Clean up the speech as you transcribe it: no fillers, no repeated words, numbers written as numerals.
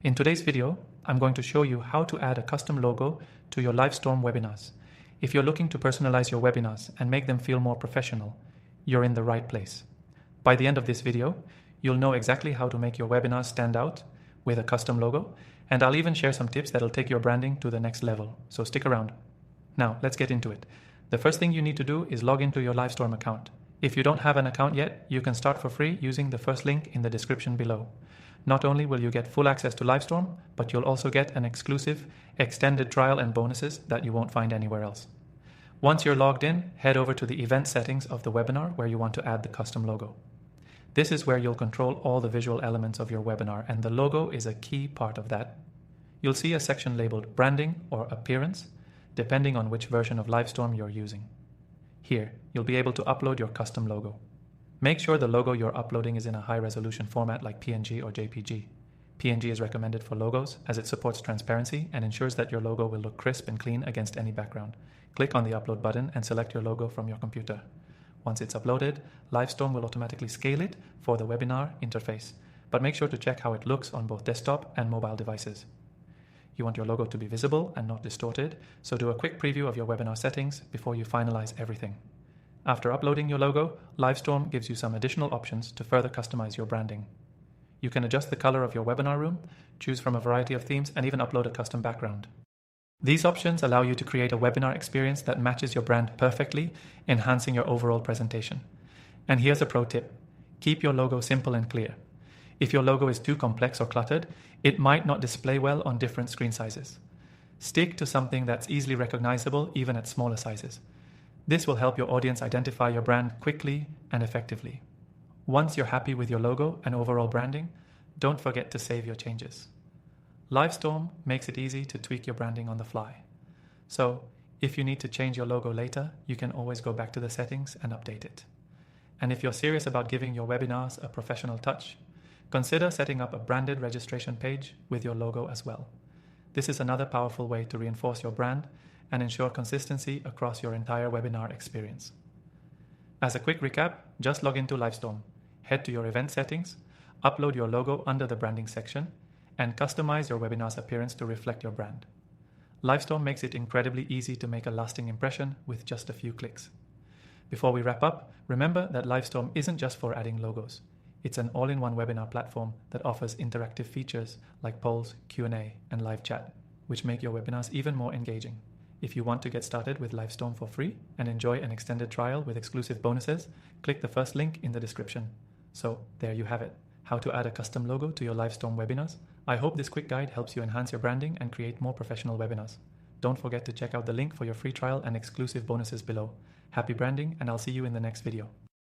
In today's video, I'm going to show you how to add a custom logo to your Livestorm webinars. If you're looking to personalize your webinars and make them feel more professional, you're in the right place. By the end of this video, you'll know exactly how to make your webinars stand out with a custom logo, and I'll even share some tips that'll take your branding to the next level, so stick around. Now, let's get into it. The first thing you need to do is log into your Livestorm account. If you don't have an account yet, you can start for free using the first link in the description below. Not only will you get full access to Livestorm, but you'll also get an exclusive, extended trial and bonuses that you won't find anywhere else. Once you're logged in, head over to the event settings of the webinar where you want to add the custom logo. This is where you'll control all the visual elements of your webinar, and the logo is a key part of that. You'll see a section labeled Branding or Appearance, depending on which version of Livestorm you're using. Here, you'll be able to upload your custom logo. Make sure the logo you're uploading is in a high-resolution format like PNG or JPG. PNG is recommended for logos as it supports transparency and ensures that your logo will look crisp and clean against any background. Click on the Upload button and select your logo from your computer. Once it's uploaded, Livestorm will automatically scale it for the webinar interface, but make sure to check how it looks on both desktop and mobile devices. You want your logo to be visible and not distorted, so do a quick preview of your webinar settings before you finalize everything. After uploading your logo, Livestorm gives you some additional options to further customize your branding. You can adjust the color of your webinar room, choose from a variety of themes, and even upload a custom background. These options allow you to create a webinar experience that matches your brand perfectly, enhancing your overall presentation. And here's a pro tip. Keep your logo simple and clear. If your logo is too complex or cluttered, it might not display well on different screen sizes. Stick to something that's easily recognizable even at smaller sizes. This will help your audience identify your brand quickly and effectively. Once you're happy with your logo and overall branding, don't forget to save your changes. Livestorm makes it easy to tweak your branding on the fly. So, if you need to change your logo later, you can always go back to the settings and update it. And if you're serious about giving your webinars a professional touch, consider setting up a branded registration page with your logo as well. This is another powerful way to reinforce your brand and ensure consistency across your entire webinar experience. As a quick recap, just log into Livestorm, head to your event settings, upload your logo under the branding section, and customize your webinar's appearance to reflect your brand. Livestorm makes it incredibly easy to make a lasting impression with just a few clicks. Before we wrap up, remember that Livestorm isn't just for adding logos. It's an all-in-one webinar platform that offers interactive features like polls, Q&A, and live chat, which make your webinars even more engaging. If you want to get started with Livestorm for free and enjoy an extended trial with exclusive bonuses, click the first link in the description. So there you have it, how to add a custom logo to your Livestorm webinars. I hope this quick guide helps you enhance your branding and create more professional webinars. Don't forget to check out the link for your free trial and exclusive bonuses below. Happy branding, and I'll see you in the next video.